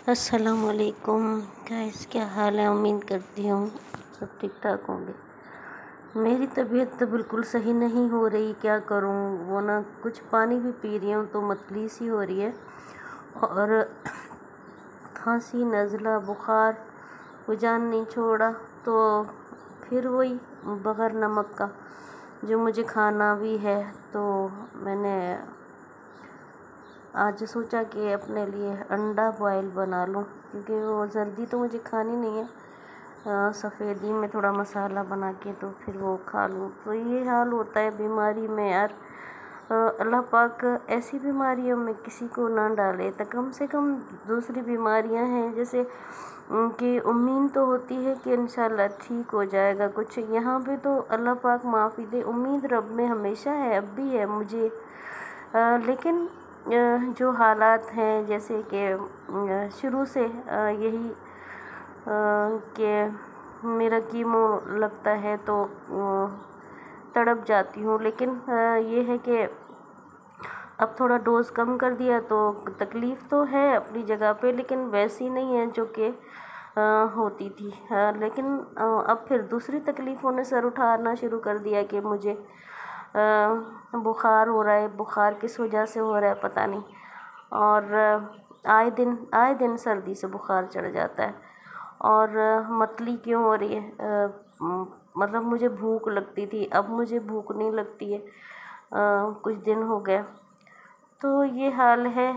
अस्सलामुअलैकुम गाइस, क्या हाल है। उम्मीद करती हूँ सब ठीक ठाक होंगे। मेरी तबीयत तो बिल्कुल सही नहीं हो रही, क्या करूँ। वो ना कुछ पानी भी पी रही हूँ तो मतली सी हो रही है, और खांसी, नज़ला, बुखार वो जान नहीं छोड़ा। तो फिर वही बग़ैर नमक का जो मुझे खाना भी है, तो मैंने आज सोचा कि अपने लिए अंडा बॉयल बना लूँ, क्योंकि वो जर्दी तो मुझे खानी नहीं है। सफ़ेदी में थोड़ा मसाला बना के तो फिर वो खा लूँ। तो ये हाल होता है बीमारी में यार। अल्लाह पाक ऐसी बीमारियों में किसी को ना डाले, तो कम से कम दूसरी बीमारियां हैं जैसे कि उम्मीद तो होती है कि इंशाल्लाह ठीक हो जाएगा कुछ। यहाँ पे तो अल्लाह पाक माफ़ी दे, उम्मीद रब में हमेशा है, अब भी है मुझे। लेकिन जो हालात हैं, जैसे कि शुरू से यही कि मेरा कीमो लगता है तो तड़प जाती हूँ। लेकिन ये है कि अब थोड़ा डोज कम कर दिया तो तकलीफ़ तो है अपनी जगह पे, लेकिन वैसी नहीं है जो कि होती थी। लेकिन अब फिर दूसरी तकलीफ़ों ने सर उठाना शुरू कर दिया कि मुझे बुखार हो रहा है। बुखार किस वजह से हो रहा है पता नहीं, और आए दिन सर्दी से बुखार चढ़ जाता है। और मतली क्यों हो रही है, मतलब मुझे भूख लगती थी, अब मुझे भूख नहीं लगती है, कुछ दिन हो गया। तो ये हाल है।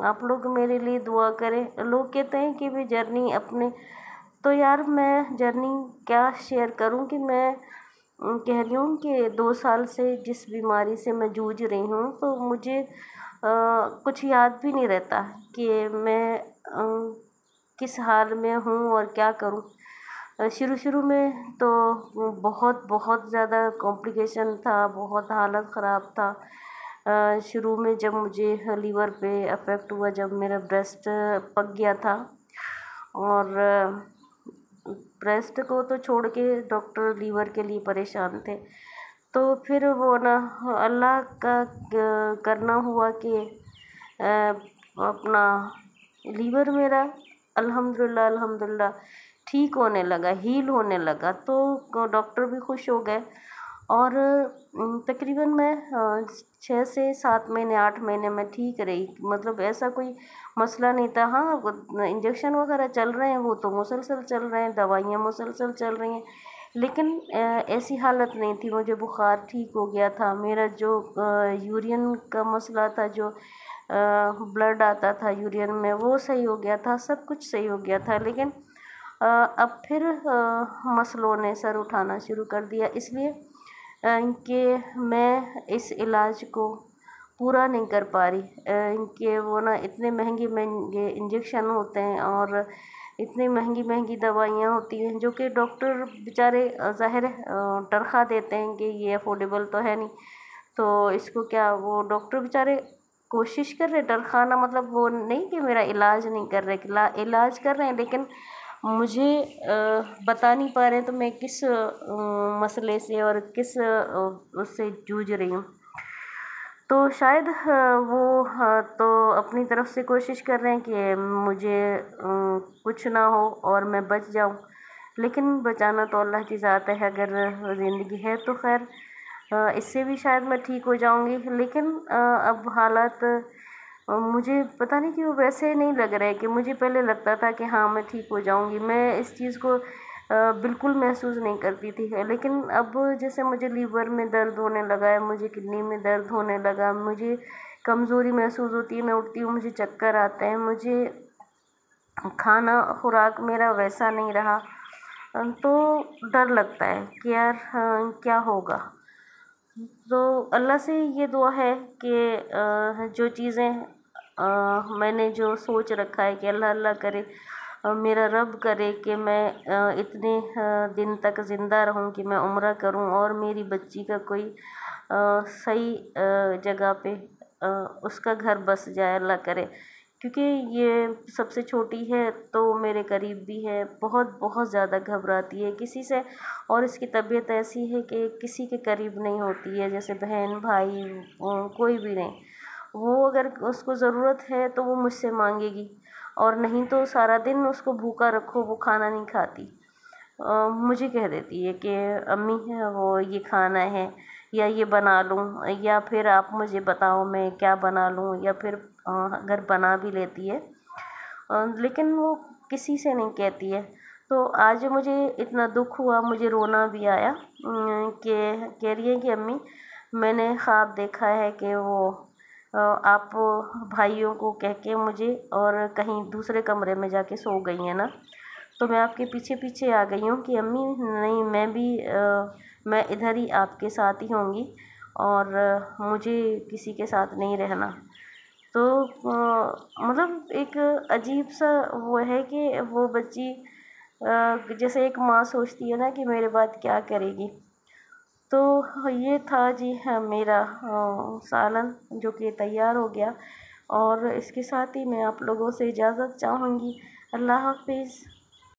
आप लोग मेरे लिए दुआ करें। लोग कहते हैं कि भी जर्नी अपने, तो यार मैं जर्नी क्या शेयर करूं कि मैं कह रही हूँ कि 2 साल से जिस बीमारी से मैं जूझ रही हूँ, तो मुझे कुछ याद भी नहीं रहता कि मैं किस हाल में हूँ और क्या करूँ। शुरू में तो बहुत बहुत ज़्यादा कॉम्प्लिकेशन था, बहुत हालत ख़राब था। शुरू में जब मुझे लीवर पे अफेक्ट हुआ, जब मेरा ब्रेस्ट पक गया था, और ब्रेस्ट को तो छोड़ के डॉक्टर लीवर के लिए परेशान थे। तो फिर वो ना अल्लाह का करना हुआ कि अपना लीवर मेरा अल्हम्दुलिल्लाह अल्हम्दुलिल्लाह ठीक होने लगा, हील होने लगा। तो डॉक्टर भी खुश हो गए, और तकरीबन मैं 6 से 7 महीने 8 महीने में ठीक रही। मतलब ऐसा कोई मसला नहीं था। हाँ, इंजेक्शन वगैरह चल रहे हैं, वो तो मुसलसल चल रहे हैं, दवाइयाँ मुसलसल चल रही हैं, लेकिन ऐसी हालत नहीं थी। मुझे बुखार ठीक हो गया था, मेरा जो यूरिन का मसला था, जो ब्लड आता था यूरिन में, वो सही हो गया था, सब कुछ सही हो गया था। लेकिन अब फिर मसलों ने सर उठाना शुरू कर दिया, इसलिए कि मैं इस इलाज को पूरा नहीं कर पा रही। कि वो ना इतने महंगे महंगे इंजेक्शन होते हैं, और इतनी महंगी महंगी दवाइयाँ होती हैं, जो कि डॉक्टर बेचारे ज़ाहिर है तनख्वाह देते हैं कि ये अफोर्डेबल तो है नहीं, तो इसको क्या, वो डॉक्टर बेचारे कोशिश कर रहे हैं। तनख्वाह मतलब वो नहीं कि मेरा इलाज नहीं कर रहे, इलाज कर रहे हैं, लेकिन मुझे बता नहीं पा रहे हैं तो मैं किस मसले से और किस उससे जूझ रही हूँ। तो शायद वो तो अपनी तरफ से कोशिश कर रहे हैं कि मुझे कुछ ना हो और मैं बच जाऊं, लेकिन बचाना तो अल्लाह की ज़ात है। अगर ज़िंदगी है तो खैर इससे भी शायद मैं ठीक हो जाऊंगी। लेकिन अब हालात मुझे पता नहीं क्यों वैसे नहीं लग रहा है कि मुझे पहले लगता था कि हाँ मैं ठीक हो जाऊंगी। मैं इस चीज़ को बिल्कुल महसूस नहीं करती थी, लेकिन अब जैसे मुझे लीवर में दर्द होने लगा है, मुझे किडनी में दर्द होने लगा, मुझे कमज़ोरी महसूस होती है, मैं उठती हूँ मुझे चक्कर आते हैं, मुझे खाना खुराक मेरा वैसा नहीं रहा। तो डर लगता है कि यार क्या होगा। तो अल्लाह से ये दुआ है कि जो चीज़ें मैंने जो सोच रखा है कि अल्लाह अल्लाह करे, मेरा रब करे कि मैं इतने दिन तक ज़िंदा रहूं कि मैं उम्रा करूं, और मेरी बच्ची का कोई सही जगह पे उसका घर बस जाए, अल्लाह करे। क्योंकि ये सबसे छोटी है तो मेरे करीब भी है, बहुत बहुत ज़्यादा घबराती है किसी से, और इसकी तबीयत ऐसी है कि किसी के करीब नहीं होती है, जैसे बहन भाई कोई भी नहीं। वो अगर उसको ज़रूरत है तो वो मुझसे मांगेगी, और नहीं तो सारा दिन उसको भूखा रखो, वो खाना नहीं खाती। मुझे कह देती है कि अम्मी है वो ये खाना है या ये बना लूँ, या फिर आप मुझे बताओ मैं क्या बना लूँ, या फिर अगर बना भी लेती है लेकिन वो किसी से नहीं कहती है। तो आज मुझे इतना दुख हुआ, मुझे रोना भी आया कि कह रही है कि अम्मी मैंने ख्वाब देखा है कि वो आप भाइयों को कह के मुझे और कहीं दूसरे कमरे में जाके सो गई हैं ना। तो मैं आपके पीछे पीछे आ गई हूँ कि अम्मी नहीं, मैं भी मैं इधर ही आपके साथ ही होंगी और मुझे किसी के साथ नहीं रहना। तो मतलब एक अजीब सा वो है कि वो बच्ची जैसे एक माँ सोचती है ना कि मेरे बाद क्या करेगी। तो ये था जी हाँ मेरा सालन जो कि तैयार हो गया, और इसके साथ ही मैं आप लोगों से इजाज़त चाहूँगी। अल्लाह हाफिज़।